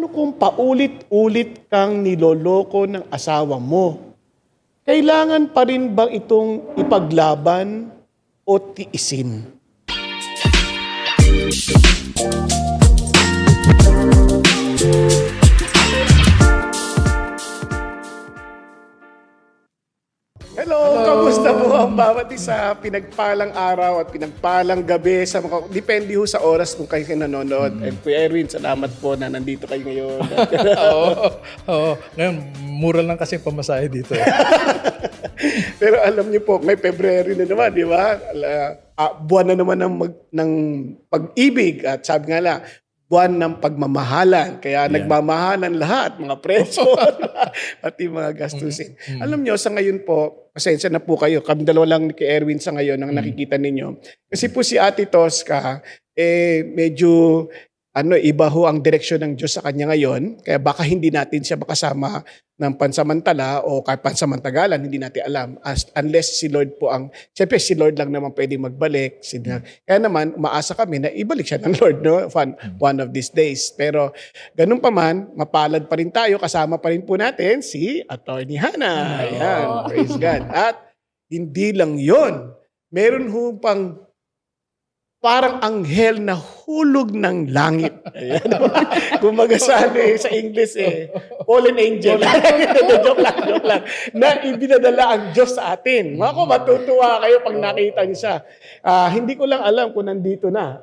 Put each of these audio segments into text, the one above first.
Paano kung paulit-ulit kang niloloko ng asawa mo? Kailangan pa rin bang itong ipaglaban o tiisin? Hello! Kamusta po ang bawat isa? Pinagpalang araw at pinagpalang gabi sa mga... Depende ho sa oras kung kayo nanonood. And Kuya Erwin, salamat po na nandito kayo ngayon. Oo. Ngayon, mura lang kasi pamasahe dito. Pero alam niyo po, may February na naman, di ba? Buwan na naman ng pag-ibig at sabi nga lang, buwan ng pagmamahalan. Kaya nagmamahalan lahat, mga presyo, pati mga gastusin. Alam niyo, sa ngayon po, pasensya na po kayo. Kami dalawa lang ni Erwin sa ngayon ang nakikita ninyo. Kasi po si Ate Tosca, medyo iba ho ang direksyon ng Diyos sa kanya ngayon. Kaya baka hindi natin siya makasama ng pansamantala o kahit pansamantagalan, hindi natin alam. Unless si Lord po ang... Siyempre, si Lord lang naman pwede magbalik. Kaya naman, umaasa kami na ibalik siya ng Lord, no? One of these days. Pero ganun pa man, mapalad pa rin tayo. Kasama pa rin po natin si Attorney Hannah. Ayan, praise God. At hindi lang yon, meron ho pang parang anghel na hulog ng langit. Ayan. Kumaga sa sa English fallen angel. joke lang. Na ibinadala ang Diyos sa atin. Mga matutuwa kayo pag nakita niyo siya. Hindi ko lang alam kung nandito na.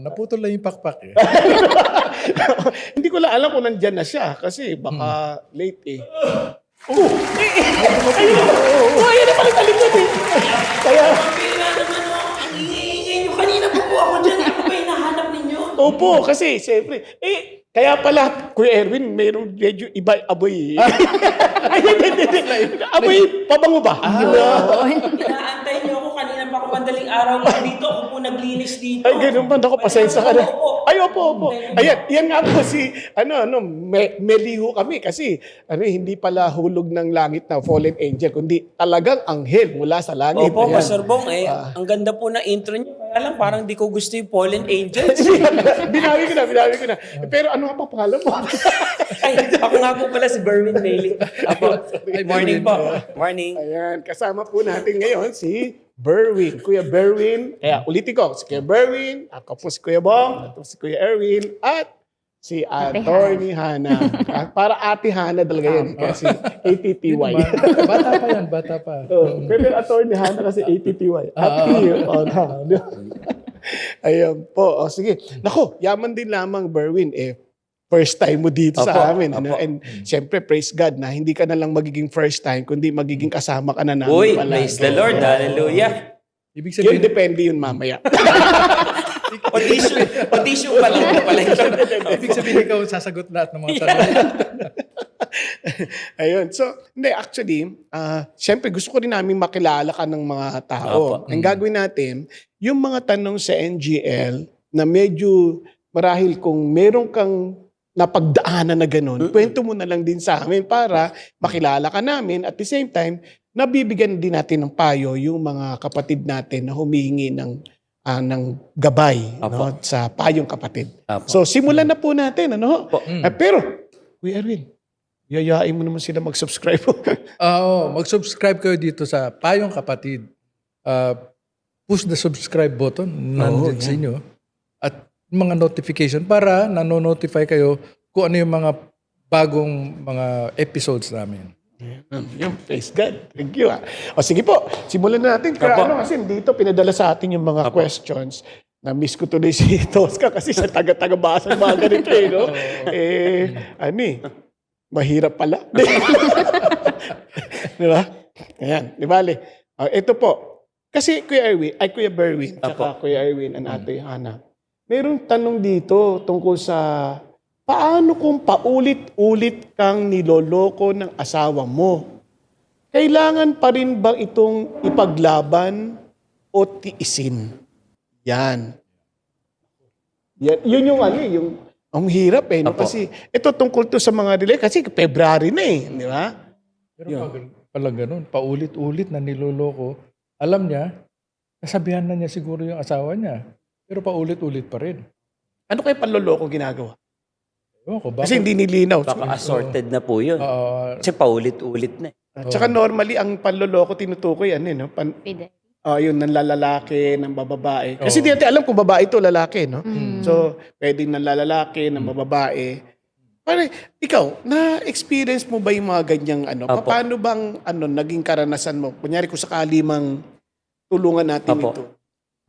Naputol lang yung pakpak eh. Hindi ko lang alam kung nandyan na siya kasi baka late eh. Ayun na pala talikod eh. Kaya... Kanina po ako dyan. Ako ba hinahanap ninyo? Opo, kasi siyempre, kaya pala, Kuya Erwin, mayroong medyo iba aboy. Aboy, pabango ba? Inaantay niyo ako. Kanina pa ako madaling araw dito. Ako po naglinis dito. Ay, ganun ba? Ako, pasensya ka na. Opo. Ay, opo. Ayan, yan nga po si, meliho kami kasi, hindi pala hulog ng langit na fallen angel, kundi talagang anghel mula sa langit. Opo, Ayan. Pastor Bong, ang ganda po na intro niyo. Kaya lang, parang di ko gusto yung Fallen Angels. Binawi ko na. Pero ano nga pa pangalan mo? Ay, ako nga po pala si Berwin Bailey. Apo, morning po. Morning. Ayan, kasama po natin ngayon si Berwin. Kuya Berwin. Kaya ulitin ko, si Kuya Berwin, ako po si Kuya Bong, ako si Kuya Erwin, at si Attorney Hannah. Para Ate Hannah talaga yan. Kasi ATTY. Bata pa. Pero Attorney Hannah kasi ATTY. Ayan po. Sige. Nako, yaman din lamang, Berwin. First time mo dito sa amin. And siyempre, praise God na hindi ka na lang magiging first time, kundi magiging kasama ka na namin. Uy, praise the Lord. Hallelujah. Ibig Yun, sabihin, depende yun mamaya. Audition pa lang na pala yun. ibig sabihin ikaw sasagot lahat ng mga tanong. Ayun. So, hindi, actually, siyempre gusto ko rin namin makilala ka ng mga tao. Ang gagawin natin, yung mga tanong sa NGL na medyo marahil kung meron kang napagdaanan na ganun, kwento mo na lang din sa amin para makilala ka namin. At the same time, nabibigyan din natin ng payo yung mga kapatid natin na humihingi ng gabay no, sa payong kapatid. So, simulan na po natin. Pero, Kuya Erwin, yayain mo naman sila mag-subscribe. Mag-subscribe kayo dito sa Payong Kapatid. Push the subscribe button nandun sa inyo. At mga notification para nanonotify kayo kung ano yung mga bagong mga episodes namin. Yung praise God. Thank you. O sige po, simulan na natin. Kasi dito pinadala sa atin yung mga questions. Na-miss ko tuloy si Tosca kasi sa taga-basa mga ganito no? Mahirap pala. Di ba? Ayan, di bale. Ito po. Kasi Kuya Berwin, tsaka Kuya Erwin and Ate Hannah, mayroong tanong dito tungkol sa paano kung paulit-ulit kang niloloko ng asawa mo? Kailangan pa rin bang itong ipaglaban o tiisin? Yan. Yun yung ang hirap no? Kasi ito tungkol to sa mga kasi February na di ba? Pero pala ganun, paulit-ulit na niloloko, alam niya, nasabihan na niya siguro yung asawa niya, pero paulit-ulit pa rin. Ano kayo panloloko ginagawa? Ewan ko, Kasi hindi nilinaw. Baka assorted na po yun. Kasi paulit-ulit na. Tsaka normally, ang panloloko tinutukoy, Fidel. yun, ng lalaki, ng bababae. Kasi di natin alam kung babae to lalaki, no? So, pwedeng ng lalaki, ng bababae. Pare, ikaw, na-experience mo ba yung mga ganyang Opo. Paano bang naging karanasan mo? Kunyari kung sakali mang tulungan natin Opo. ito.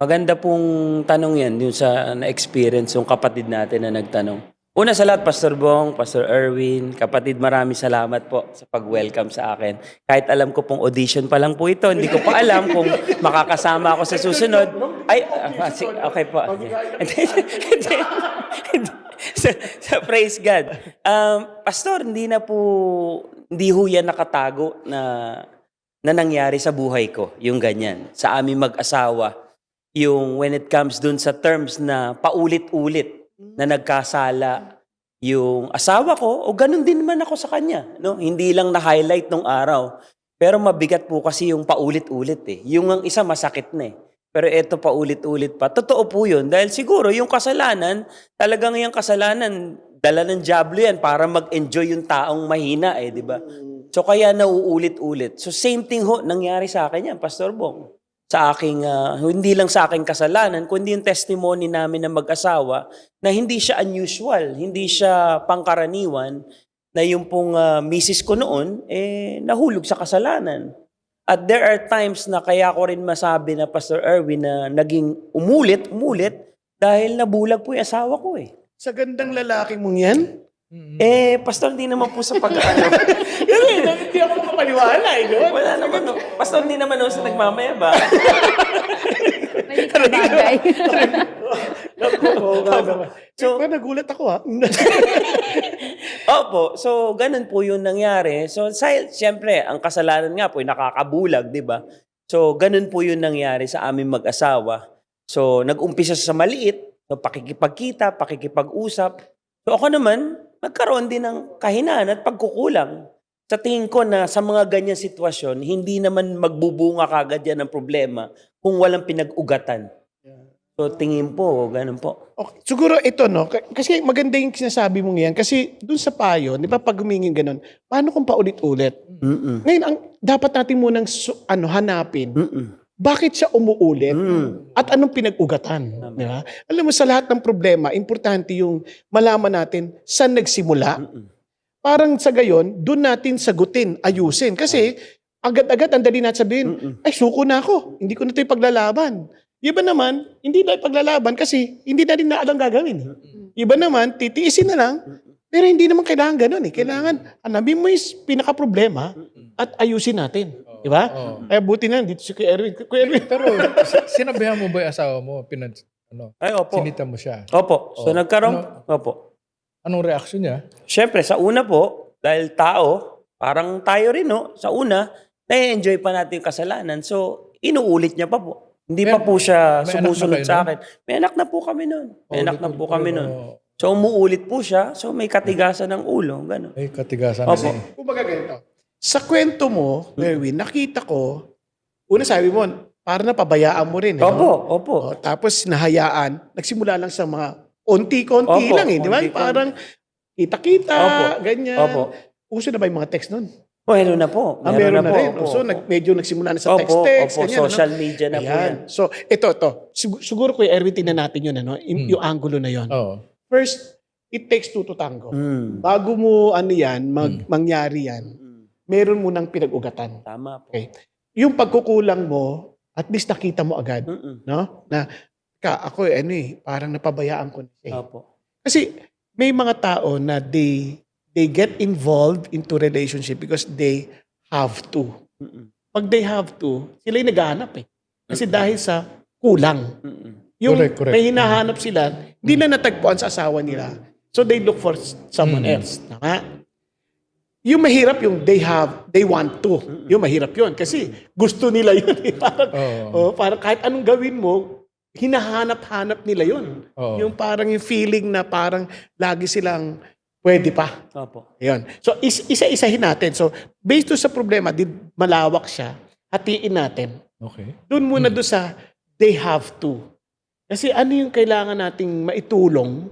Maganda pong tanong yan, yung sa na-experience, yung kapatid natin na nagtanong. Una sa lahat, Pastor Bong, Pastor Erwin, kapatid, maraming salamat po sa pag-welcome sa akin. Kahit alam ko pong audition pa lang po ito, hindi ko pa alam kung makakasama ako sa susunod. Ay, okay po. So, praise God. Pastor, hindi ho yan nakatago na nangyari sa buhay ko, yung ganyan. Sa aming mag-asawa, yung when it comes dun sa terms na paulit-ulit na nagkasala yung asawa ko, o ganun din naman ako sa kanya. No? Hindi lang na-highlight nung araw. Pero mabigat po kasi yung paulit-ulit eh. Yung ang isa masakit na eh. Pero ito paulit-ulit pa. Totoo po yun. Dahil siguro yung kasalanan, talagang yung kasalanan, dala ng diablo yan para mag-enjoy yung taong mahina eh, di ba? So kaya nauulit-ulit. So same thing ho, nangyari sa akin yan, Pastor Bong. Sa aking, hindi lang sa aking kasalanan, kundi yung testimony namin ng mag-asawa na hindi siya unusual, hindi siya pangkaraniwan, na yung pong misis ko noon, nahulog sa kasalanan. At there are times na kaya ko rin masabi na Pastor Erwin na naging umulit, dahil nabulag po yung asawa ko eh. Sa gandang lalaki mong yan? Pastor, hindi naman po sa pag-ano. Hindi ako makapaniwala eh. No? Wala naman. No. Pastor, hindi naman sa nagmamayabang. Maliit na bagay. So, nagulat ako ha. Opo, so ganun po yung nangyari. So siyempre, ang kasalanan nga po ay nakakabulag, di ba? So ganun po yung nangyari sa aming mag-asawa. So nag-umpisa sa maliit, so pakikipagkita, pakikipag-usap. So ako naman, nagkaroon din ng kahinaan at pagkukulang. Sa tingin ko na sa mga ganyan sitwasyon, hindi naman magbubunga kagad yan ng problema kung walang pinag-ugatan. So tingin po, ganun po. Okay. Siguro ito, no? Kasi maganda yung sinasabi mong yan. Kasi dun sa payo, di ba pag humingin ganun, paano kung paulit-ulit? Ngayon, ang dapat natin munang hanapin, bakit siya umuulit? At anong pinag-ugatan? Di ba? Alam mo, sa lahat ng problema, importante yung malaman natin saan nagsimula. Parang sa gayon, dun natin sagutin, ayusin. Kasi agad-agad, ang dali natin sabihin, ay, suko na ako. Hindi ko na ito ipaglalaban. Iba naman, hindi na ipaglalaban kasi hindi na rin na alam gagawin. Iba naman, titiisin na lang, pero hindi naman kailangan ganun eh. Kailangan, hanapin mo yung pinaka-problema at ayusin natin. Diba? Kaya buti na, dito si Kuya Erwin. Kuya Erwin. Pero sinabihan mo ba yung asawa mo? Ay, opo. Sinita mo siya? Opo. So nagkaroon, opo. Anong reaksyon niya? Siyempre, sa una po, dahil tao, parang tayo rin, no? Sa una, na-enjoy pa natin yung kasalanan. So, inuulit niya pa po. Hindi pa po siya may anak sumusunod na kayo sa nun? akin. May anak na po kami nun. May anak na po kami nun. Oo. So, umuulit po siya. So, may katigasan ng ulo. Gano'n. Ay, katigasan. Opo. Kumbaga ganito. Sa kwento mo, Erwin, nakita ko, una sabi mo, parang napabayaan mo rin. Opo. Tapos nahayaan, nagsimula lang sa mga konti-konti Opo, lang eh. Di ba? konti-konti. Parang kita-kita, Opo. ganyan. Opo. Uso na ba yung mga text nun? Meron na po. Meron na po. rin. Opo. So, medyo nagsimula na sa Opo, text-text. opo. ganyan, Social media na po yan. Ayan. So, ito. Siguro Kuya Erwin, tingnan natin yun, yung angulo na yun. Oo. First, it takes two to tango. Mm. Bago mo mangyari yan, meron mo nang pinag-ugatan. Tama po. Okay. Yung pagkukulang mo, at least nakita mo agad, no? Na, ako parang napabayaan ko na siya. Opo. Kasi may mga tao na they get involved into relationship because they have to. Pag they have to, sila yung naghahanap eh. Kasi dahil sa kulang. Yung Correct. may hinahanap sila, hindi na natagpuan sa asawa nila. So they look for someone else. Tama? Yung mahirap yung they want to. Yung mahirap yun. Kasi gusto nila yun. Parang kahit anong gawin mo, hinahanap-hanap nila yun. Yung parang yung feeling na parang lagi silang pwede pa. Opo. Ayun. So, isa-isahin natin. So, based doon sa problema, malawak siya, hatiin natin. Okay. Doon muna doon sa they have to. Kasi ano yung kailangan nating maitulong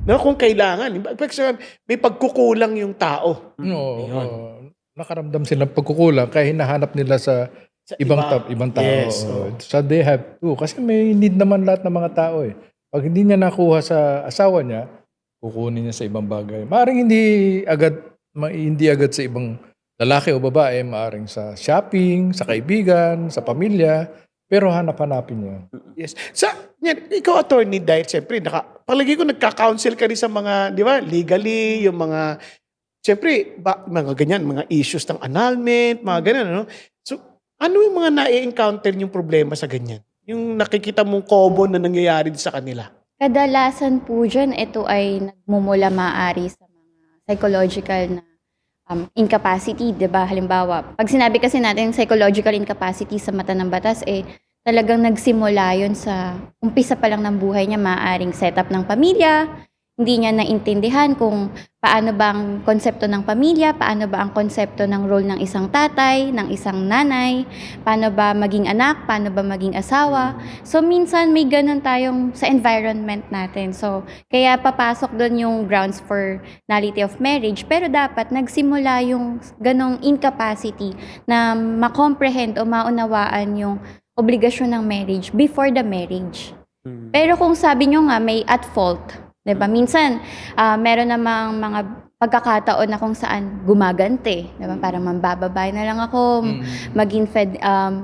No, kung kailangan. May pagkukulang yung tao. Nakaramdam sila ng pagkukulang kaya hinahanap nila sa Sa ibang tao. Yes. So they have to. Kasi may need naman lahat ng mga tao eh. Pag hindi niya nakuha sa asawa niya, kukunin niya sa ibang bagay. Maaring hindi agad sa ibang lalaki o babae, maaring sa shopping, sa kaibigan, sa pamilya, pero hanap-hanapin niya. Yes. Ikaw, attorney, dahil siyempre, palagi ko nagka-counsel ka rin sa mga, di ba, legally, yung mga, siyempre, mga ganyan, mga issues ng annulment, mga ganyan, ano? So, ano yung mga na-encounter yung problema sa ganyan? Yung nakikita mong common na nangyayari sa kanila? Kadalasan po dyan, ito ay nagmumula maaari sa mga psychological na incapacity, 'di ba? Halimbawa, pag sinabi kasi natin psychological incapacity sa mata ng batas, talagang nagsimula yun sa umpisa pa lang ng buhay niya, maaaring setup ng pamilya, hindi niya naintindihan kung paano ba ang konsepto ng pamilya, paano ba ang konsepto ng role ng isang tatay, ng isang nanay, paano ba maging anak, paano ba maging asawa. So, minsan may ganun tayong sa environment natin. So, kaya papasok doon yung grounds for nullity of marriage, pero dapat nagsimula yung ganong incapacity na makomprehend o maunawaan yung obligasyon ng marriage before the marriage. Pero kung sabi nyo nga may at fault, diba? Minsan, meron namang mga pagkakataon na kung saan gumagante. Diba? Parang mambababay na lang ako,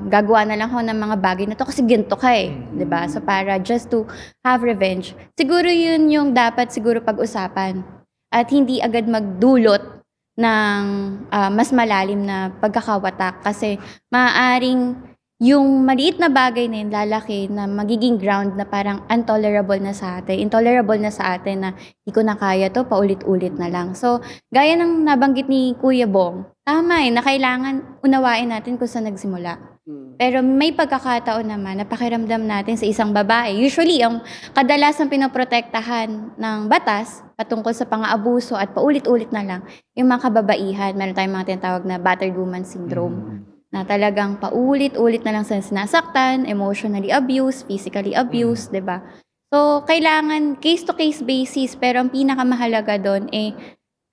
gagawa na lang ako ng mga bagay na to kasi ginto ka eh. Diba? So para just to have revenge. Siguro yun yung dapat siguro pag-usapan. At hindi agad magdulot ng mas malalim na pagkakawatak. Kasi maaaring yung maliit na bagay na yun, lalaki, na magiging ground na parang intolerable na sa atin na hindi ko na kaya to, paulit-ulit na lang. So, gaya ng nabanggit ni Kuya Bong, tama na kailangan unawain natin kung saan nagsimula. Pero may pagkakataon naman na pakiramdam natin sa isang babae. Usually, ang kadalasang pinoprotektahan ng batas patungkol sa pang-aabuso at paulit-ulit na lang, yung mga kababaihan. Meron tayong mga tinatawag na battered woman syndrome. Na talagang paulit-ulit na lang sa sinasaktan, emotionally abused, physically abused, 'di ba? So, kailangan case-to-case basis, pero ang pinakamahalaga doon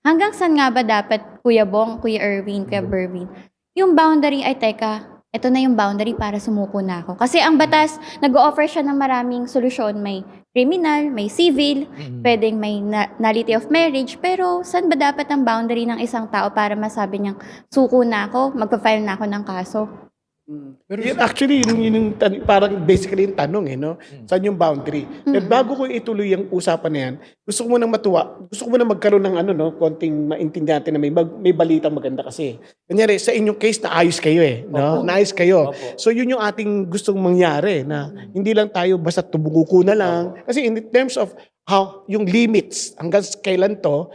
hanggang saan nga ba dapat, Kuya Bong, Kuya Erwin, Kuya Berwin, yung boundary ay teka, ito na yung boundary para sumuko na ako. Kasi ang batas, nag-o-offer siya ng maraming solusyon. May criminal, may civil, pwedeng may nullity of marriage, pero saan ba dapat ang boundary ng isang tao para masabi niyang suko na ako, magpa-file na ako ng kaso? Pero actually, yun yung parang basically yung tanong no? Saan yung boundary? Pero bago ko ituloy yung usapan na yan, gusto ko muna magkaroon ng konting maintindihan natin na may balitang maganda kasi. Kanyari, sa inyong case, naayos kayo no? Naayos kayo. Opo. So yun yung ating gustong mangyari na hindi lang tayo basta tumuguko na lang. Kasi in terms of how, yung limits, hanggang kailan to,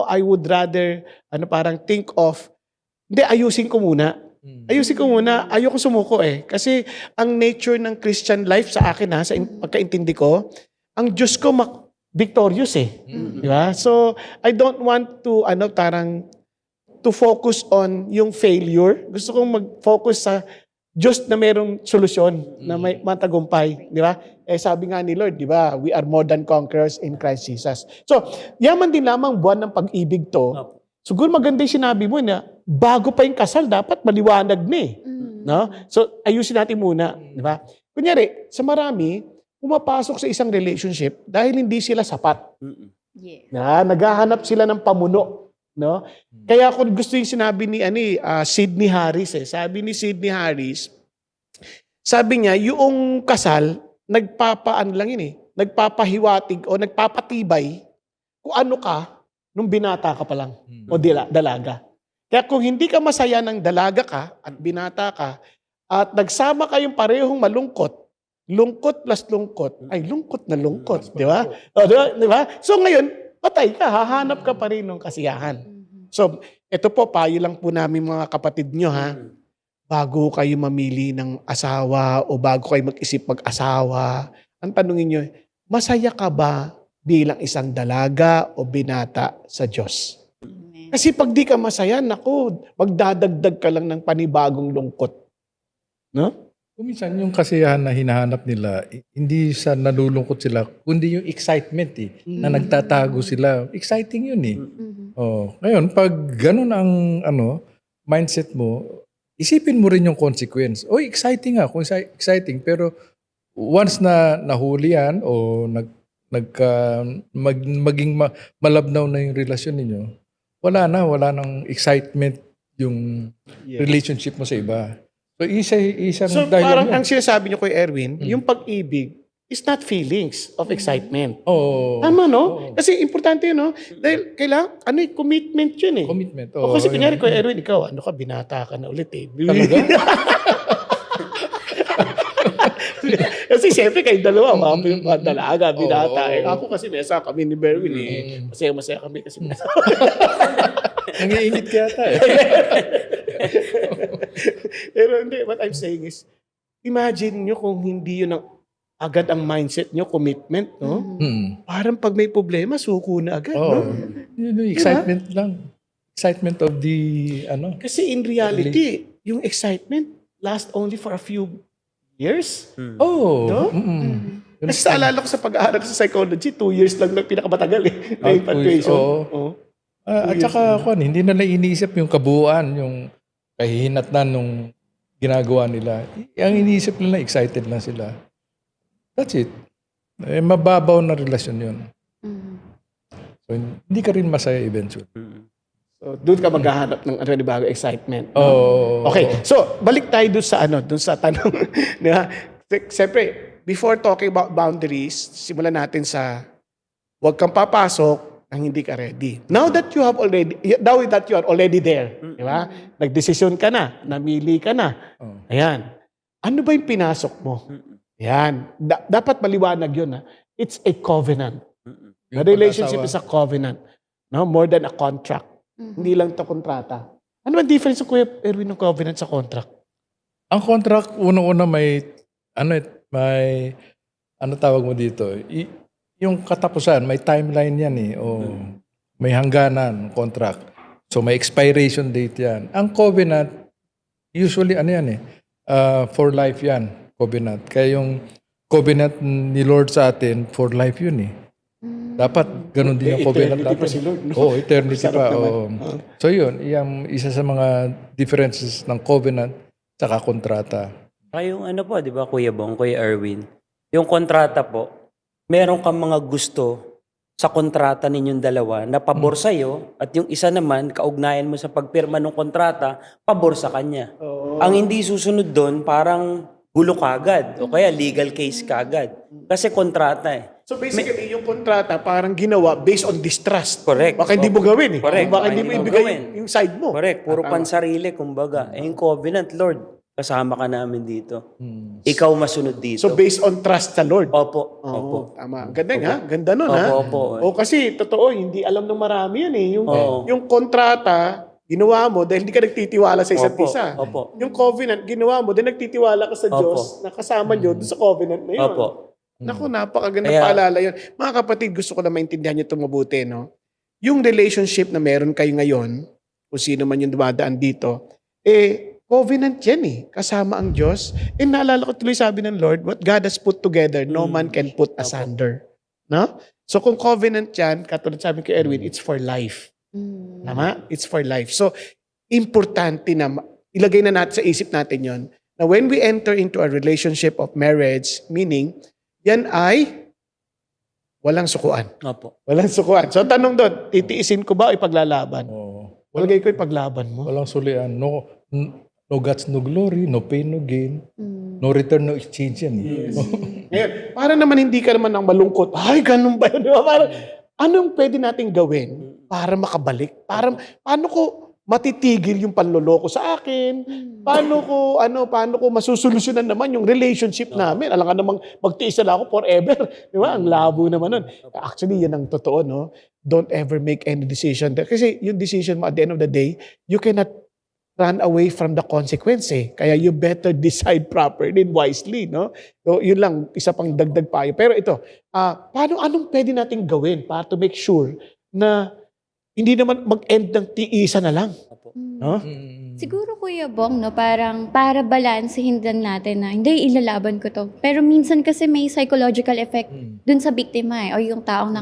I would rather, parang think of, ayusin ko muna. Ayoko sumuko Kasi ang nature ng Christian life sa akin sa pagkaintindi ko, ang Diyos ko victorious Di ba? So, I don't want to, to focus on yung failure. Gusto kong mag-focus sa Diyos na merong solusyon, na may matagumpay. Di ba? Sabi nga ni Lord, di ba? We are more than conquerors in Christ Jesus. So, yaman din lamang buwan ng pag-ibig to. Siguro maganda yung sinabi mo na bago pa yung kasal, dapat maliwanag na no? So, ayusin natin muna. Di ba? Kunyari, sa marami, pumapasok sa isang relationship dahil hindi sila sapat. Yes. Naghahanap sila ng pamuno. No? Kaya ako gusto yung sinabi ni Sidney Harris. Sabi ni Sidney Harris, sabi niya, yung kasal, nagpapahiwatig o nagpapatibay kung ano ka nung binata ka pa lang o dalaga. Kaya kung hindi ka masaya ng dalaga ka at binata ka at nagsama kayong parehong malungkot, lungkot plus lungkot, ay lungkot na lungkot, di ba? Di ba? So ngayon, patay ka, hahanap ka pa rin ng kasiyahan. So, ito po, payo lang po namin mga kapatid nyo bago kayo mamili ng asawa o bago kayo mag-isip mag-asawa, ang tanungin nyo, masaya ka ba bilang isang dalaga o binata sa Diyos? Kasi pag di ka masaya, magdadagdag ka lang ng panibagong lungkot. No? Kuminsan yung kasiyahan na hinahanap nila, hindi sa nalulungkot sila, kundi yung excitement na nagtatago sila. Exciting yun eh. Oh, ngayon, pag ganun ang mindset mo, isipin mo rin yung consequence. Oy, exciting nga, kung exciting, pero once na nahuli yan o maging malabnaw na yung relasyon ninyo, wala nang excitement yung relationship mo sa iba. So, isa So ng dahilan parang yun. ang sinasabi niyo kay Erwin, yung pag-ibig is not feelings of excitement. Oo. Tama, no? Kasi importante yun, no? Dahil kailangan, commitment yun eh. Commitment. O kasi kunyari ko, Erwin, ikaw, binata ka na ulit eh. Talaga? Kasi siyempre kayo dalawa, mga dalaga, binata. Oo. Eh. Ako kasi mesa kami ni Berwin eh. Masaya-masaya kami kasi mesa. Nangiingit ka yata eh. Pero hindi, what I'm saying is, imagine nyo kung hindi yun agad ang mindset nyo, commitment, no? Parang pag may problema, suko na agad, Oo. no? Yun yung excitement lang. Excitement of the, Kasi in reality, yung excitement last only for a few years. Oh. No? Kasi naalala ko sa pag-aaral sa psychology, 2 years lang pinakamatagal eh. Na infatuation. Oo. At saka, hindi na iniisip yung kabuuan, yung kahihinatnan nung ginagawa nila. Ang iniisip nila, excited lang sila. That's it. Mababaw na relasyon yun. So, hindi ka rin masaya eventually. So, doon ka maghahanap ng bagong excitement. Oh. Okay, so balik tayo doon sa tanong. Na, siyempre, before talking about boundaries, simulan natin sa huwag kang papasok nang hindi ka ready. Now that you are already there, di ba? Nagdesisyon ka na, namili ka na. Ayan. Ano ba yung pinasok mo? Ayan. Dapat maliwanag yun. It's a covenant. A relationship is a covenant. No? More than a contract. Hindi lang ito kontrata. Ano ba difference ng Kuya Erwin ng covenant sa contract? Ang contract, unang-una may tawag mo dito? Yung katapusan, may timeline yan eh. O may hangganan, contract. So may expiration date yan. Ang covenant, usually for life yan, covenant. Kaya yung covenant ni Lord sa atin, for life yun eh. Dapat ganun din yung covenant Eternity natin. pa si Lord, no? Oo, eternity Sarap pa. naman. Oo. So yun, isa sa mga differences ng covenant saka kontrata. Yung po, di ba, Kuya Bong, Kuya Erwin, yung kontrata po, meron kang mga gusto sa kontrata ninyong dalawa na pabor sa'yo at yung isa naman, kaugnayan mo sa pagpirma ng kontrata, pabor sa kanya. Ang hindi susunod doon, parang gulo kagad o kaya legal case kagad. Kasi kontrata eh. So basically, yung kontrata parang ginawa based on distrust. Correct. Baka hindi mo gawin eh. Correct. Baka hindi mo ibigay yung side mo. Correct. Puro pansarili, kumbaga. Yung covenant, Lord, kasama ka namin dito. Ikaw masunod dito. So based on trust sa Lord. Opo. Oo, Opo. tama. Ganda nga. Ganda nun ha. Opo. O kasi totoo, hindi alam ng marami yan eh. Oo. Yung kontrata, ginawa mo dahil hindi ka nagtitiwala sa isa't isa. Opo. Yung covenant, ginawa mo dahil nagtitiwala ka sa Diyos na kasama Diyos doon sa covenant na yun. Opo. Naku, napakaganda Kaya- paalala yun. Mga kapatid, gusto ko na maintindihan nyo ito mabuti, no? Yung relationship na meron kayo ngayon, kung sino man yung dumadaan dito, covenant yan eh. Kasama ang Diyos. Naalala ko tuloy sabi ng Lord, what God has put together, no man can put asunder. No? So kung covenant yan, katulad sabi kay Erwin, it's for life. Tama? It's for life. So, importante na ilagay na natin sa isip natin yon na when we enter into a relationship of marriage, meaning, yan ay walang sukuan. Opo. Walang sukuan. So, tanong doon, titiisin ko ba o ipaglalaban? Oo. Walagay ko ipaglaban mo. Walang sulian. No guts, no glory. No pain, no gain. No return, no exchange yan. Ngayon, para naman hindi ka naman ng malungkot, ay, ganun ba yun? Di ba? Parang, anong pwede nating gawin para makabalik? Paano ko matitigil yung panloloko sa akin? Paano ko masusolusyonan naman yung relationship namin? Alam ka namang magtiis na lang ako forever. Di ba? Ang labo naman nun. Actually, yan ang totoo, no? Don't ever make any decision. Kasi yung decision mo at the end of the day, you cannot run away from the consequence eh. Kaya you better decide properly and wisely, no? So, yun lang, isa pang dagdag payo. Pero ito, anong pwede nating gawin para to make sure na hindi naman mag-end ng tiisa na lang? No? Siguro Kuya Bong, no, parang para balansehin din natin na hindi ilalaban ko to. Pero minsan kasi may psychological effect dun sa biktima o yung taong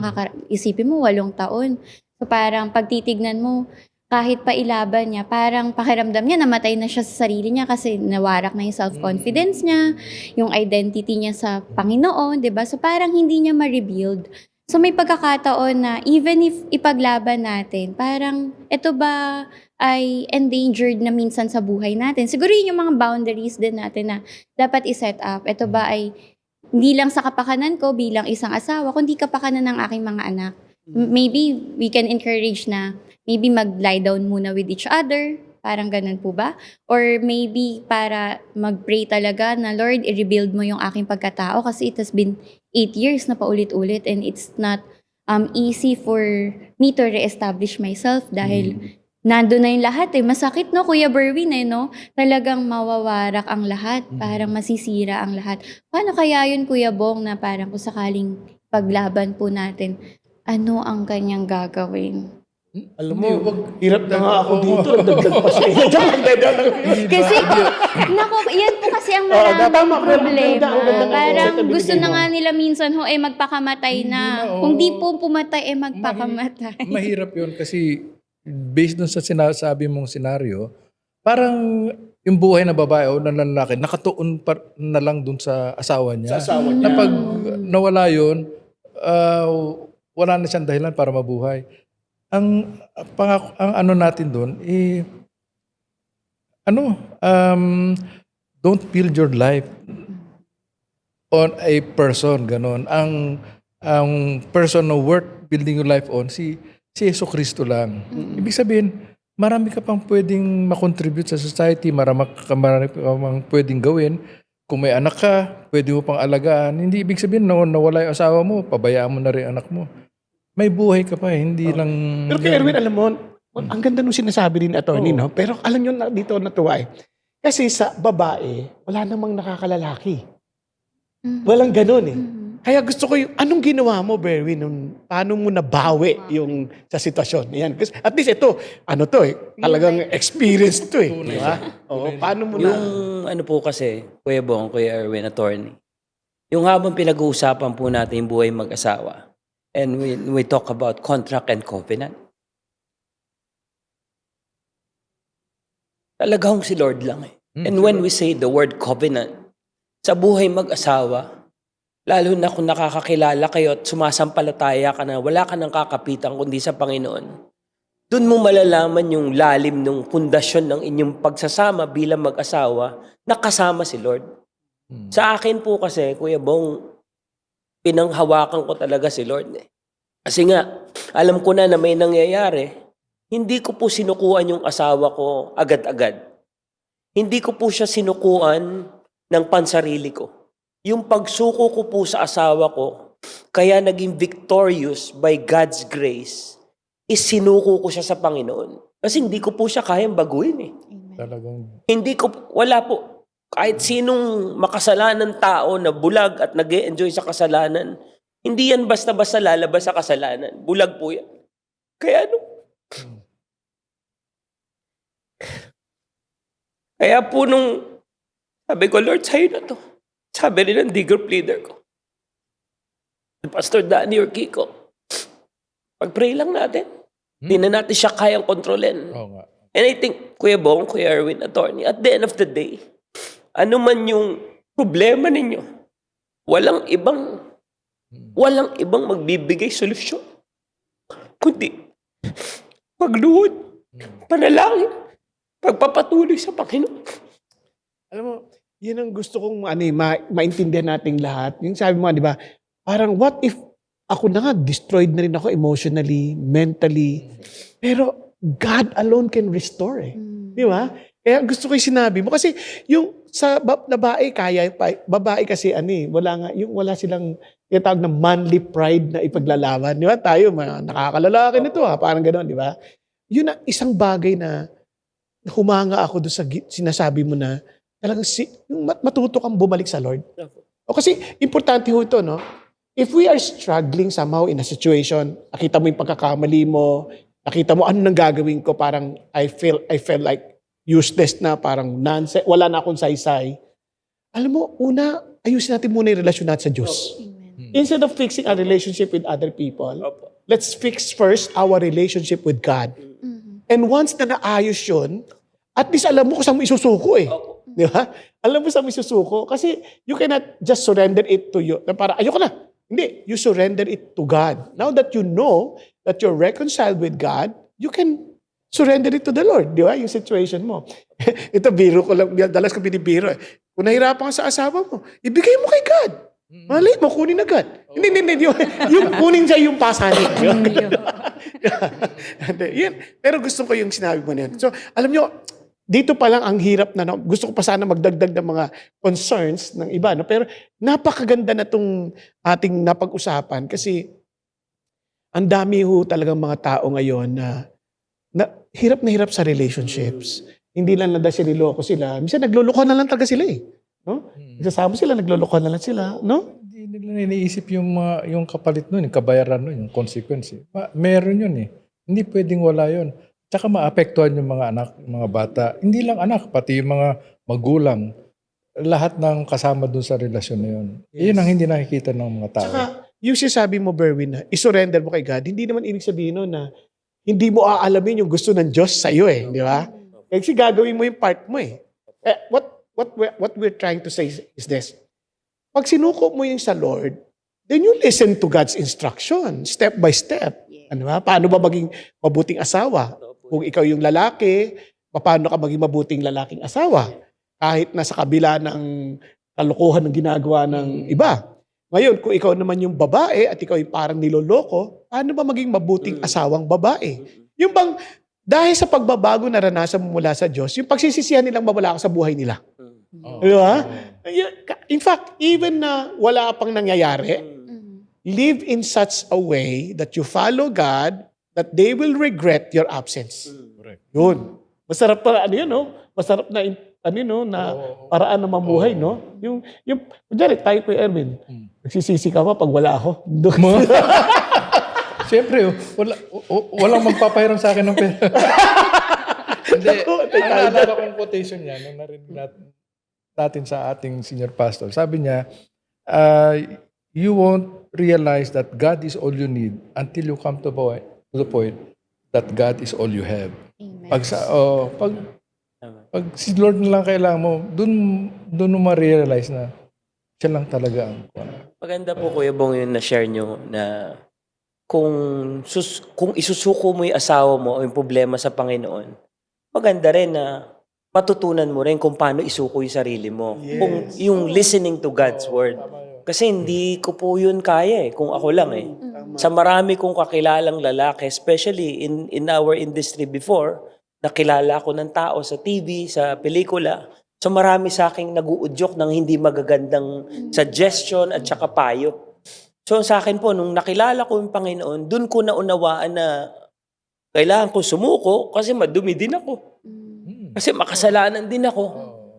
isipin mo 8 taon. So parang pagtitignan mo, kahit pa ilaban niya, parang pakiramdam niya namatay na siya sa sarili niya kasi nawarak na yung self-confidence niya, yung identity niya sa Panginoon, 'di ba? So parang hindi niya ma-rebuild. So may pagkakataon na even if ipaglaban natin, parang ito ba ay endangered na minsan sa buhay natin. Siguro yun yung mga boundaries din natin na dapat i-set up. Ito ba ay hindi lang sa kapakanan ko bilang isang asawa, kundi kapakanan ng aking mga anak. Maybe we can encourage na maybe mag-lie down muna with each other. Parang ganun po ba? Or maybe para mag-pray talaga na, Lord, i-rebuild mo yung aking pagkatao kasi it has been 8 years na paulit-ulit and it's not easy for me to re-establish myself dahil nandun na yung lahat Masakit, no, Kuya Berwin, no? Talagang mawawarak ang lahat. Parang masisira ang lahat. Paano kaya yun, Kuya Bong, na parang kung sakaling paglaban po natin, ano ang kanyang gagawin? Alam mo, hirap na nga ako dito. Dagdag pa siya. Kasi, nako, yan po kasi ang maraming problema. Parang gusto na nga nila minsan, magpakamatay na. Kung di po pumatay, magpakamatay. Mahirap yun kasi based dun sa sinasabi mong senaryo, parang yung buhay na babae o ng lalaki, nakatuon na lang dun sa asawa niya. Sa asawa Na niya. pag nawala yun, wala na siyang dahilan para mabuhay. Ang ano natin doon don't build your life on a person, ganon. Ang person na worth building your life on si Yesu Cristo lang. Ibig sabihin, marami ka pang pwedeng makontribute sa society, marami ka pang pwedeng gawin. Kung may anak ka, pwede mo pang alagaan. Hindi ibig sabihin nawala yung asawa mo, pabayaan mo na rin anak mo. May buhay ka pa hindi lang... Pero kay Erwin, alam mo, ang ganda nung sinasabi rin attorney, no? Pero alam nyo, dito natuwa Kasi sa babae, wala namang nakakalalaki. Walang ganun Kaya gusto ko yung, anong ginawa mo, Berwin, paano mo nabawi yung sa sitwasyon? Yan. Kasi at least ito, talagang experience to di ba? Oo, paano mo Yung ano po kasi, Kuya Bong, Kuya Erwin, attorney, yung habang pinag-uusapan po natin yung buhay mag-asawa, and we talk about contract and covenant, talagang si Lord lang And when we say the word covenant, sa buhay mag-asawa, lalo na kung nakakakilala kayo at sumasampalataya ka na wala ka nang kakapitan kundi sa Panginoon, doon mo malalaman yung lalim ng pundasyon ng inyong pagsasama bilang mag-asawa na kasama si Lord. Sa akin po kasi, Kuya Bong, pinanghawakan ko talaga si Lord Kasi nga, alam ko na may nangyayari, hindi ko po sinukuan yung asawa ko agad-agad. Hindi ko po siya sinukuan ng pansarili ko. Yung pagsuko ko po sa asawa ko, kaya naging victorious by God's grace, is sinuko ko siya sa Panginoon. Kasi hindi ko po siya kayang baguhin Talagang... Wala po. Kahit sinong makasalanan tao na bulag at nag-e-enjoy sa kasalanan, hindi yan basta-basta lalabas sa kasalanan. Bulag po yan. Kaya Kaya po sabi ko, Lord, sa'yo na to. Sabi rin ng digger pleader ko, Pastor Danny or Kiko, pag-pray lang natin. Hindi na natin siya kayang kontrolin. nga. And I think, Kuya Bong, Kuya Erwin, attorney, at the end of the day, ano man yung problema ninyo, walang ibang magbibigay solusyon. Kundi, pagluhod, panalangin, pagpapatuloy sa Panginoon. Alam mo, yun ang gusto kong maintindihan nating lahat. Yung sabi mo, di ba, parang what if ako na nga, destroyed na rin ako emotionally, mentally, pero God alone can restore Di ba? Kaya gusto ko yung sinabi mo. Kasi yung sa babae, babae kasi wala silang tinatawag na manly pride na ipaglalaban. Di ba? Tayo, nakakalalaki nito parang gano'n, di ba? Yun ang isang bagay na humanga ako doon sa sinasabi mo na talagang matuto kang bumalik sa Lord. O kasi importante ho ito, no? If we are struggling somehow in a situation, nakita mo yung pagkakamali mo, nakita mo ano nang gagawin ko, parang I feel like useless na, parang nonsense, wala na akong saysay. Alam mo, una, ayusin natin muna yung relasyon natin sa Diyos. Instead of fixing our relationship with other people, let's fix first our relationship with God. And once na naayos yun, at least alam mo kung saan mo isusuko eh. Di ba? Alam mo saan mo isusuko. Kasi you cannot just surrender it to you. Na para, ayoko na. Hindi. You surrender it to God. Now that you know that you're reconciled with God, you can surrender it to the Lord. Di ba? Yung situation mo. Ito, biro ko lang. Dalas ko binibiro eh. Kung nahirapan ka sa asawa mo, ibigay mo kay God. Mali mo, kunin agad. Hindi. Yung kunin siya yung pasanin. Yun. Pero gusto ko yung sinabi mo na yun. So, alam nyo, dito pa lang ang hirap na, no? Gusto ko pa sana magdagdag ng mga concerns ng iba. No? Pero napakaganda na itong ating napag-usapan kasi ang dami ho talagang mga tao ngayon na hirap sa relationships. Hindi lang na siniloko sila. Minsan nagluloko na lang talaga sila eh. No? Isasama sila, nagluloko na lang sila. No? Hindi nila iniisip yung kapalit nun, yung kabayaran nun, yung consequence. Meron yun eh. Hindi pwedeng wala yun. Tsaka maapektuhan yung mga anak, yung mga bata. Hindi lang anak, pati yung mga magulang. Lahat ng kasama dun sa relasyon na yun. Yes. Yun ang hindi nakikita ng mga tao. Tsaka, yung sinasabi mo, Berwin, na isurrender mo kay God, hindi naman ibig sabihin nun na hindi mo aalamin yung gusto ng Diyos sa iyo eh. Di ba? Kasi gagawin mo yung part mo eh. What we're trying to say is this. Pag sinuko mo yung sa Lord, then you listen to God's instruction, step by step. Ano ba? Paano ba maging mabuting asawa? Kung ikaw yung lalaki, paano ka maging mabuting lalaking asawa? Kahit nasa kabila ng kalokohan ng ginagawa ng iba. Ngayon, kung ikaw naman yung babae at ikaw yung parang niloloko, paano ba maging mabuting asawang babae? Yung bang, dahil sa pagbabago na naranasan mo mula sa Diyos, yung pagsisisihan nilang mawala ka sa buhay nila. Di ba? In fact, even na wala pang nangyayari, live in such a way that you follow God, that they will regret your absence. Yun. Masarap pa, no? Masarap na, na paraan na mamuhay, no? Kunyari, tayo po, Erwin, nagsisisi ka pa pag wala ako. Siyempre, walang magpapahiram sa akin ng pera. Hindi, ang naalala kong quotation niya, nung narinig natin sa ating senior pastor, sabi niya, you won't realize that God is all you need until you come to the point that God is all you have. Amen. Pag si Lord na lang kailangan mo, dun mo ma-realize na siya lang talaga ang Maganda po, Kuya Bong, yun na share nyo na kung isusuko mo yung asawa mo o yung problema sa Panginoon, maganda rin na matutunan mo rin kung paano isuko yung sarili mo. Yes. Kung yung listening to God's Word. Kasi hindi ko po yun kaya eh, kung ako lang eh. Sa marami kong kakilalang lalaki, especially in our industry before, nakilala ko ng tao sa TV, sa pelikula. So marami sa akin nag-uudyok ng hindi magagandang suggestion at saka payo. So sa akin po, nung nakilala ko yung Panginoon, dun ko naunawaan na kailangan ko sumuko kasi madumi din ako. Kasi makasalanan din ako.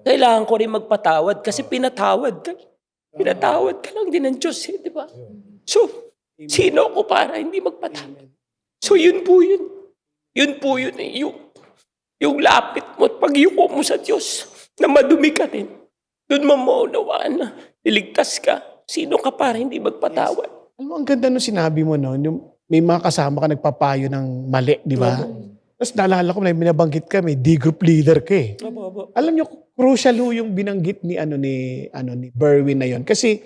Kailangan ko rin magpatawad kasi pinatawad ka. Pinatawad ka lang din ng Diyos, eh, di ba? So, sino ko para hindi magpatawad? So yun po yun. Yun po yun eh. Yung lapit mo at pagyuko mo sa Diyos na madumi ka din. Doon mo maunawaan na iligtas ka. Sino ka para hindi magpatawad? Alam mo, ang ganda nung sinabi mo, no? Yung may mga kasama ka nagpapayo ng mali, di ba? Tapos naalala ko, may binabanggit ka, may D-group leader ka eh. Alam nyo, crucial ho yung binanggit ni Berwin na yon. Kasi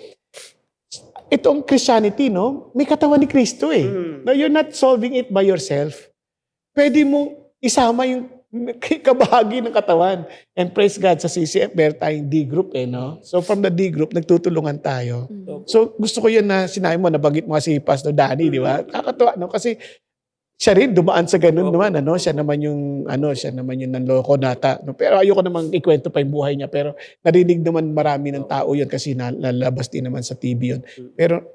itong Christianity, no? May katawan ni Kristo eh. No, you're not solving it by yourself. Pwede mo isama yung kabahagi ng katawan. And praise God, sa CCF, meron tayong D-group eh, no? So from the D-group, nagtutulungan tayo. So gusto ko yun na sinabi mo, nabanggit mo si Pastor Danny, di ba? Kakatuwa, no? Kasi siya rin dumaan sa ganun naman, ano? Siya naman yung nanloko nata. No? Pero ayoko namang ikwento pa yung buhay niya. Pero narinig naman marami ng tao yun kasi nalabas din naman sa TV yun. Pero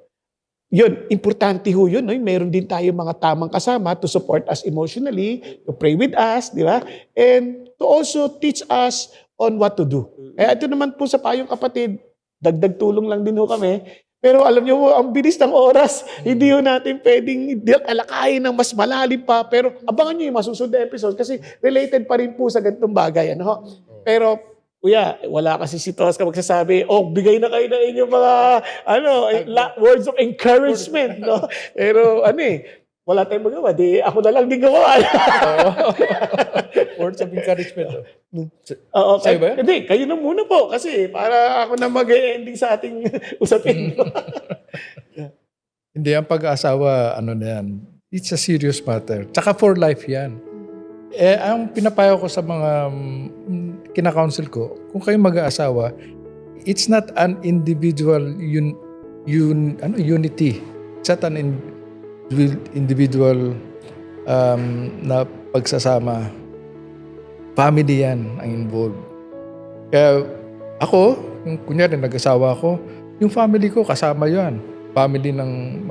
yun, importante ho yun. No? Meron din tayo mga tamang kasama to support us emotionally, to pray with us, di ba? And to also teach us on what to do. Kaya ito naman po sa Payong Kapatid, dagdag tulong lang din ho kami. Pero alam niyo, ang bilis ng oras. Hindi yun natin pwedeng alakayin ng mas malalim pa. Pero abangan niyo yung masusunod na episode kasi related pa rin po sa ganitong bagay. Ano? Pero, kuya, wala kasi si Tosca magsasabi, bigay na kayo ng inyong mga words of encouragement. No? Pero wala tayong magawa. Di ako na lang din gawa. Words of encouragement. Oo, Sa'yo ba yan? Hindi, kayo na muna po. Kasi para ako na mag-ending sa ating usapin. Hindi, ang pag-aasawa, na yan, it's a serious matter. Tsaka for life yan. Ang pinapayo ko sa mga kina-counsel ko, kung kayo mag-aasawa, it's not an individual unity. It's not an individual na pagsasama. Family yan ang involved. Kaya ako, yung kunyari nag-asawa ako, yung family ko kasama yan. Family ng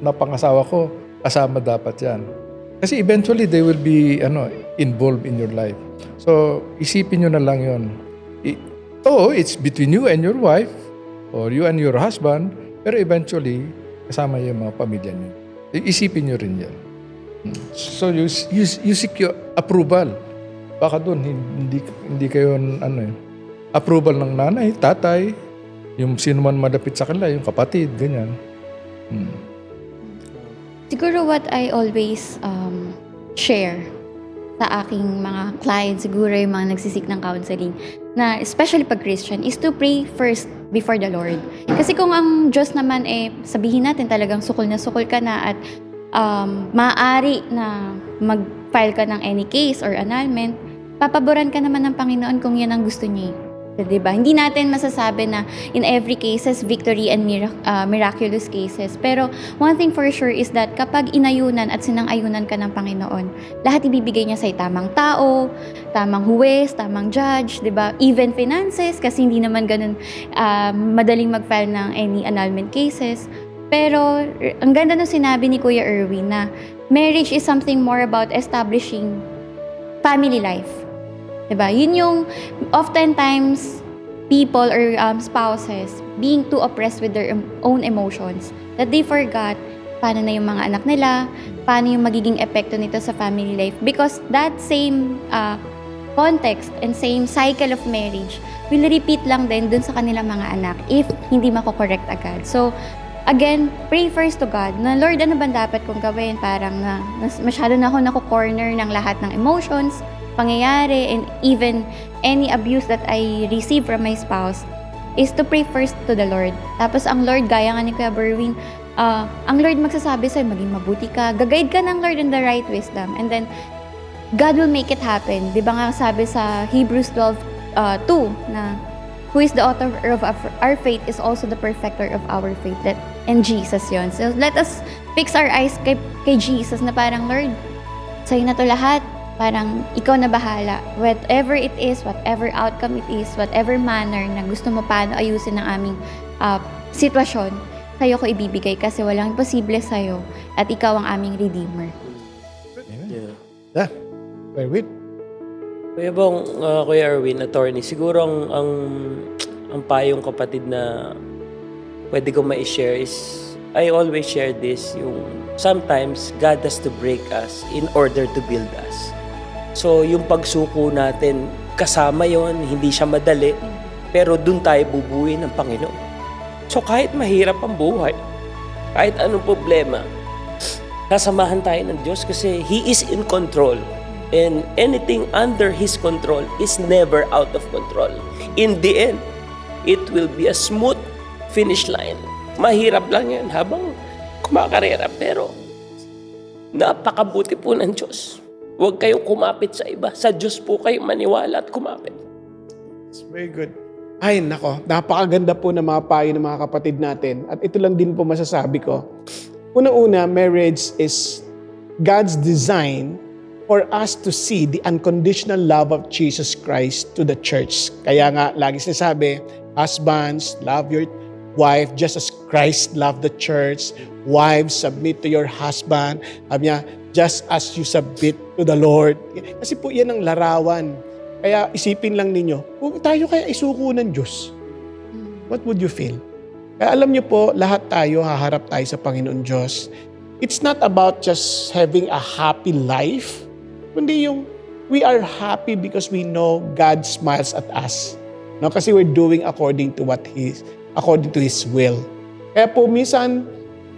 napangasawa ko, kasama dapat yan. Kasi eventually they will be involved in your life. So isipin nyo na lang yun. It's between you and your wife or you and your husband, pero eventually kasama yung mga pamilya niyo. Isipin nyo rin yan. So you seek your approval. Baka doon hindi kayo approval ng nanay, tatay, yung sino man malapit sa kanila, yung kapatid, ganyan. Siguro what I always share sa aking mga clients, siguro yung mga nagsisik ng counseling, na especially pag Christian, is to pray first before the Lord. Kasi kung ang Diyos naman sabihin natin talagang sukol ka na at maaari na mag-file ka ng any case or annulment, papaboran ka naman ng Panginoon kung yan ang gusto niya. Diba? Hindi natin masasabi na in every cases, victory and miraculous cases. Pero one thing for sure is that kapag inayunan at sinang-ayunan ka ng Panginoon, lahat ibibigay niya sa'yo tamang tao, tamang huwes, tamang judge, diba? Even finances, kasi hindi naman ganun madaling mag-file ng any annulment cases. Pero ang ganda nung sinabi ni Kuya Erwin na marriage is something more about establishing family life. Diba? Yun yung oftentimes people or spouses being too oppressed with their own emotions that they forgot paano na yung mga anak nila, paano yung magiging epekto nito sa family life. Because that same context and same cycle of marriage will repeat lang din dun sa kanilang mga anak if hindi mako-correct agad. So, again, pray first to God na, Lord, ano ba dapat kong gawin? Parang masyado na ako nako-corner ng lahat ng emotions, pangyayari, and even any abuse that I receive from my spouse is to pray first to the Lord. Tapos ang Lord, gaya nga ni Kuya Berwin, ang Lord magsasabi sa'yo, maging mabuti ka, gagayad ka ng Lord in the right wisdom, and then God will make it happen. Di ba nga sabi sa Hebrews 12:2 na who is the author of our faith is also the perfecter of our faith. And Jesus yon. So let us fix our eyes kay Jesus na parang, Lord, sa'yo na to lahat. Parang ikaw na bahala. Whatever it is, whatever outcome it is, whatever manner na gusto mo paano ayusin ang aming sitwasyon, sa'yo ko ibibigay kasi walang imposible sa'yo at ikaw ang aming Redeemer. Yeah. Erwin? Kuya Erwin, attorney, siguro ang payong kapatid na pwede ko ma-share is, I always share this, yung sometimes God has to break us in order to build us. So, yung pagsuko natin, kasama yon, hindi siya madali, pero dun tayo bubuhay ng Panginoon. So, kahit mahirap ang buhay, kahit anong problema, kasamahan tayo ng Diyos kasi He is in control. And anything under His control is never out of control. In the end, it will be a smooth finish line. Mahirap lang yan habang kumakarera, pero napakabuti po ng Diyos. Huwag kayong kumapit sa iba. Sa Diyos po kayo maniwala at kumapit. It's very good. Ay, nako. Napakaganda po ng mga payo ng mga kapatid natin. At ito lang din po masasabi ko. Una-una, marriage is God's design for us to see the unconditional love of Jesus Christ to the church. Kaya nga, lagi sinasabi, husbands, love your wife just as Christ loved the church. Wives, submit to your husband. Sabi niya, just as you submit to the Lord. Kasi po yan ang larawan. Kaya isipin lang ninyo, kung tayo kaya isuko ng Diyos, what would you feel? Kaya alam niyo po, lahat tayo, haharap tayo sa Panginoon Diyos. It's not about just having a happy life, kundi yung we are happy because we know God smiles at us. No, kasi we're doing according to His will. Kaya po minsan,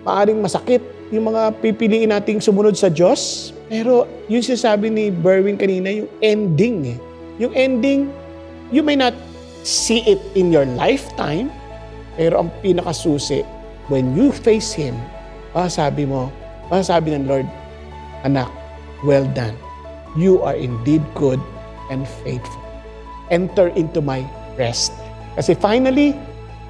maaring masakit yung mga pipiliin nating sumunod sa Diyos. Pero yung sinasabi ni Berwin kanina, yung ending. Yung ending, you may not see it in your lifetime, pero ang pinakasusi, when you face Him, masasabi ng Lord, anak, well done. You are indeed good and faithful. Enter into my rest. Kasi finally,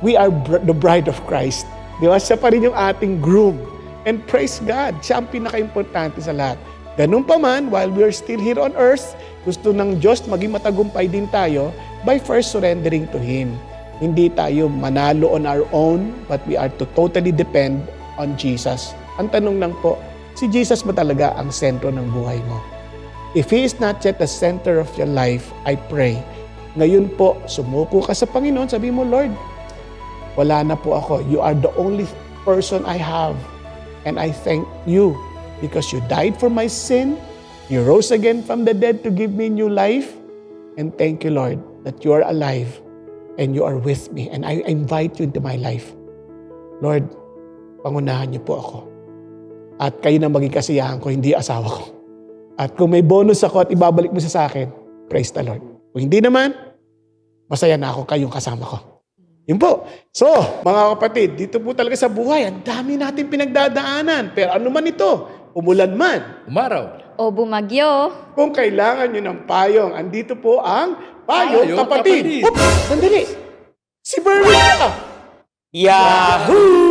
we are the bride of Christ. Di ba? Siya pa rin yung ating groom. And praise God, siya ang pinaka-importante sa lahat. Ganun pa man, while we are still here on earth, gusto ng Diyos maging matagumpay din tayo by first surrendering to Him. Hindi tayo manalo on our own, but we are to totally depend on Jesus. Ang tanong lang po, si Jesus ba talaga ang sentro ng buhay mo? If He is not yet the center of your life, I pray, ngayon po, sumuko ka sa Panginoon, sabi mo, Lord, wala na po ako. You are the only person I have. And I thank you because you died for my sin. You rose again from the dead to give me new life. And thank you, Lord, that you are alive and you are with me. And I invite you into my life. Lord, pangunahan niyo po ako. At kayo na maging kasiyahan ko, hindi asawa ko. At kung may bonus ako at ibabalik mo sa akin, praise the Lord. Kung hindi naman, masaya na ako kayong kasama ko. Yun po. So, mga kapatid, dito po talaga sa buhay, ang dami natin pinagdadaanan. Pero ano man ito, umulan man, Umaraw. O bumagyo. kung kailangan nyo ng payong, andito po ang Payong Payong Kapatid. Kapatid. Oops, sandali. Si Berwin ka. Yahoo!